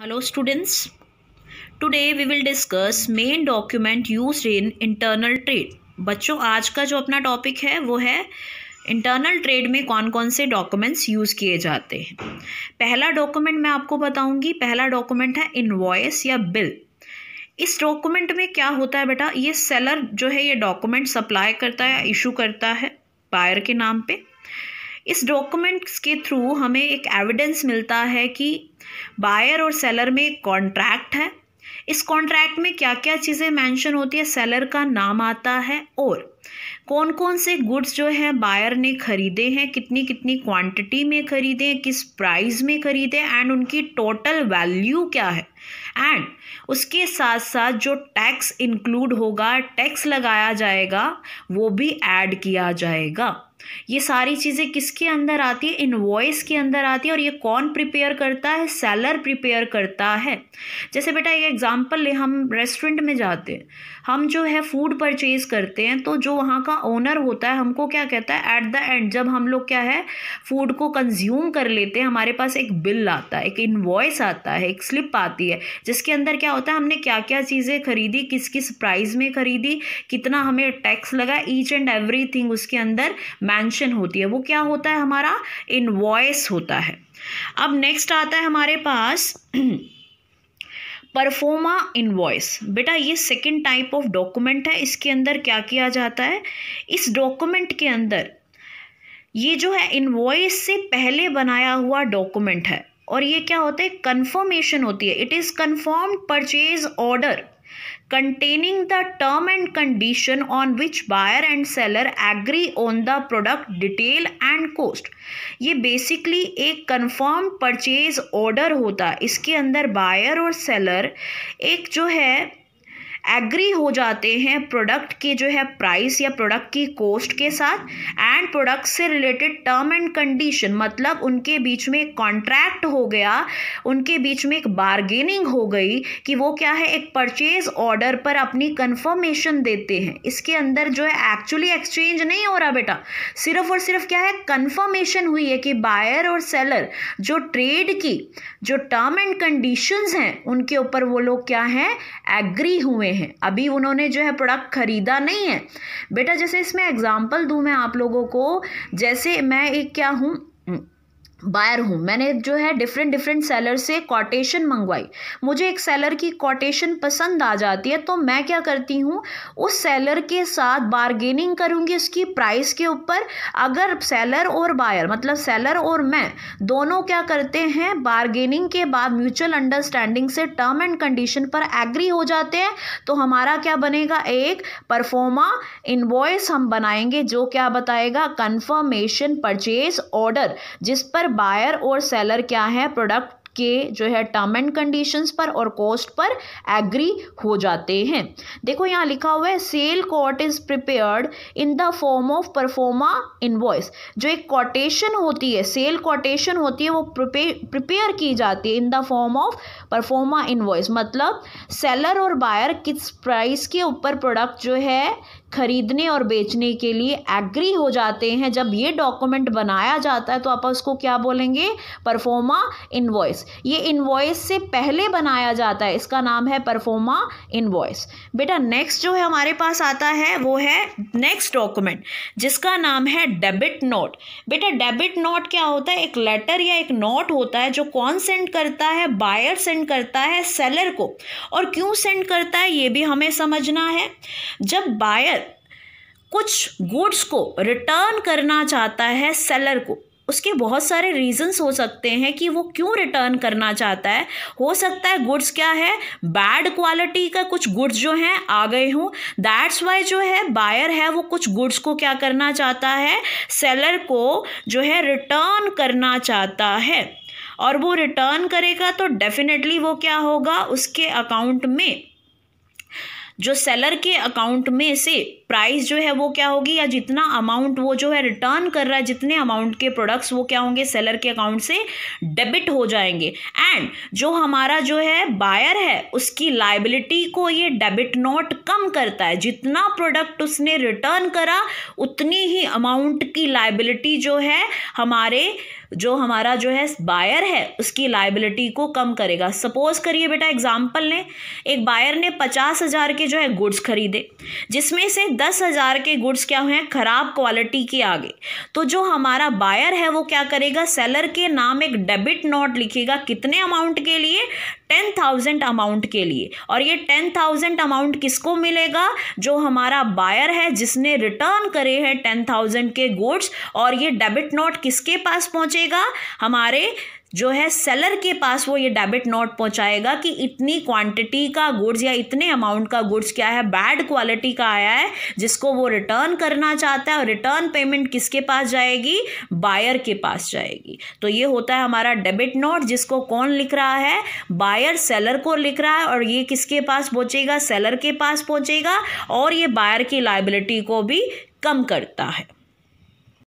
Hello students, today we will discuss main document used in internal trade। बच्चों आज का जो अपना टॉपिक है वो है इंटरनल ट्रेड में कौन कौन से डॉक्यूमेंट्स यूज़ किए जाते हैं। पहला डॉक्यूमेंट मैं आपको बताऊंगी, पहला डॉक्यूमेंट है इनवॉइस या बिल। इस डॉक्यूमेंट में क्या होता है बेटा, ये सेलर जो है ये डॉक्यूमेंट सप्लाई करता है या इशू करता है बायर के नाम पे। इस डॉक्यूमेंट्स के थ्रू हमें एक एविडेंस मिलता है कि बायर और सेलर में एक कॉन्ट्रैक्ट है। इस कॉन्ट्रैक्ट में क्या क्या चीज़ें मेंशन होती है, सेलर का नाम आता है और कौन कौन से गुड्स जो है बायर ने खरीदे हैं, कितनी कितनी क्वांटिटी में खरीदे हैं, किस प्राइस में खरीदे एंड उनकी टोटल वैल्यू क्या है। एंड उसके साथ साथ जो टैक्स इंक्लूड होगा, टैक्स लगाया जाएगा, वो भी ऐड किया जाएगा। ये सारी चीज़ें किसके अंदर आती है, इनवॉइस के अंदर आती है। और ये कौन प्रिपेयर करता है, सेलर प्रिपेयर करता है। जैसे बेटा एक एग्जांपल ले, हम रेस्टोरेंट में जाते हैं, हम जो है फूड परचेज करते हैं, तो जो वहाँ का ओनर होता है हमको क्या कहता है, एट द एंड जब हम लोग क्या है फूड को कंज्यूम कर लेते हैं, हमारे पास एक बिल आता है, एक इनवॉइस आता है, एक स्लिप आती है, जिसके अंदर क्या होता है हमने क्या क्या चीज़ें खरीदी, किस किस प्राइस में खरीदी, कितना हमें टैक्स लगा, ईच एंड एवरीथिंग उसके अंदर मेंशन होती है। वो क्या होता है, हमारा इनवॉइस होता है। अब नेक्स्ट आता है हमारे पास परफॉर्मा इनवॉइस। बेटा ये सेकंड टाइप ऑफ डॉक्यूमेंट है। इसके अंदर क्या किया जाता है, इस डॉक्यूमेंट के अंदर ये जो है इनवॉइस से पहले बनाया हुआ डॉक्यूमेंट है और ये क्या होता है, कंफर्मेशन होती है। It is confirmed purchase order containing the term and condition on which buyer and seller agree on the product detail and cost। ये बेसिकली एक कंफर्म परचेज ऑर्डर होता है। इसके अंदर बायर और सेलर एक जो है एग्री हो जाते हैं प्रोडक्ट के जो है प्राइस या प्रोडक्ट की कॉस्ट के साथ एंड प्रोडक्ट से रिलेटेड टर्म एंड कंडीशन, मतलब उनके बीच में एक कॉन्ट्रैक्ट हो गया, उनके बीच में एक बार्गेनिंग हो गई कि वो क्या है एक परचेज ऑर्डर पर अपनी कंफर्मेशन देते हैं। इसके अंदर जो है एक्चुअली एक्सचेंज नहीं हो रहा बेटा, सिर्फ और सिर्फ क्या है कंफर्मेशन हुई है कि बायर और सेलर जो ट्रेड की जो टर्म एंड कंडीशंस हैं उनके ऊपर वो लोग क्या है एग्री हुए हैं। अभी उन्होंने जो है प्रोडक्ट खरीदा नहीं है बेटा। जैसे इसमें एग्जांपल दूं मैं आप लोगों को, जैसे मैं एक क्या हूं, बायर हूँ, मैंने जो है डिफरेंट सेलर से कोटेशन मंगवाई, मुझे एक सेलर की कोटेशन पसंद आ जाती है तो मैं क्या करती हूँ, उस सेलर के साथ बार्गेनिंग करूँगी उसकी प्राइस के ऊपर। अगर सेलर और बायर मतलब सेलर और मैं दोनों क्या करते हैं, बार्गेनिंग के बाद म्यूचुअल अंडरस्टैंडिंग से टर्म एंड कंडीशन पर एग्री हो जाते हैं, तो हमारा क्या बनेगा, एक परफॉर्मा इनवॉइस हम बनाएंगे जो क्या बताएगा, कंफर्मेशन परचेज ऑर्डर, जिस पर बायर और सेलर क्या है प्रोडक्ट के जो है टर्म एंड कंडीशंस पर और कॉस्ट पर एग्री हो जाते हैं। देखो यहाँ लिखा हुआ है sale quote is prepared in the form of proforma invoice. जो एक कोटेशन होती है, सेल कोटेशन होती है, वो प्रिपेयर की जाती है इन the form of proforma invoice. मतलब सेलर और बायर किस प्राइस के ऊपर प्रोडक्ट जो है खरीदने और बेचने के लिए एग्री हो जाते हैं, जब ये डॉक्यूमेंट बनाया जाता है तो आप उसको क्या बोलेंगे, परफॉर्मा इनवॉइस। ये इनवॉइस से पहले बनाया जाता है, इसका नाम है परफॉर्मा इनवॉइस। बेटा नेक्स्ट जो है हमारे पास आता है वो है नेक्स्ट डॉक्यूमेंट जिसका नाम है डेबिट नोट। बेटा डेबिट नोट क्या होता है, एक लेटर या एक नोट होता है जो कौन सेंड करता है, बायर सेंड करता है सेलर को। और क्यों सेंड करता है ये भी हमें समझना है। जब बायर कुछ गुड्स को रिटर्न करना चाहता है सेलर को, उसके बहुत सारे रीजंस हो सकते हैं कि वो क्यों रिटर्न करना चाहता है। हो सकता है गुड्स क्या है, बैड क्वालिटी का कुछ गुड्स जो हैं आ गए हों, दैट्स वाई जो है बायर है वो कुछ गुड्स को क्या करना चाहता है, सेलर को जो है रिटर्न करना चाहता है। और वो रिटर्न करेगा तो डेफिनेटली वो क्या होगा, उसके अकाउंट में जो सेलर के अकाउंट में से प्राइस जो है वो क्या होगी, या जितना अमाउंट वो जो है रिटर्न कर रहा है, जितने अमाउंट के प्रोडक्ट्स वो क्या होंगे, सेलर के अकाउंट से डेबिट हो जाएंगे। एंड जो हमारा जो है बायर है उसकी लायबिलिटी को ये डेबिट नोट कम करता है। जितना प्रोडक्ट उसने रिटर्न करा उतनी ही अमाउंट की लायबिलिटी जो है हमारा जो है बायर है उसकी लायबिलिटी को कम करेगा। सपोज करिए बेटा एग्जांपल ने, एक बायर ने 50,000 के जो है गुड्स खरीदे, जिसमें से 10,000 के गुड्स क्या हुए हैं, खराब क्वालिटी के आ गए। तो जो हमारा बायर है वो क्या करेगा, सेलर के नाम एक डेबिट नोट लिखेगा। कितने अमाउंट के लिए, 10,000 अमाउंट के लिए। और ये 10,000 अमाउंट किसको मिलेगा, जो हमारा बायर है जिसने रिटर्न करे हैं 10,000 के गुड्स। और ये डेबिट नोट किसके पास पहुंचेगा, हमारे जो है सेलर के पास वो ये डेबिट नोट पहुंचाएगा कि इतनी क्वांटिटी का गुड्स या इतने अमाउंट का गुड्स क्या है, बैड क्वालिटी का आया है, जिसको वो रिटर्न करना चाहता है। और रिटर्न पेमेंट किसके पास जाएगी, बायर के पास जाएगी। तो ये होता है हमारा डेबिट नोट, जिसको कौन लिख रहा है, बायर सेलर को लिख रहा है। और ये किसके पास पहुंचेगा, सेलर के पास पहुंचेगा। और ये बायर की लायबिलिटी को भी कम करता है।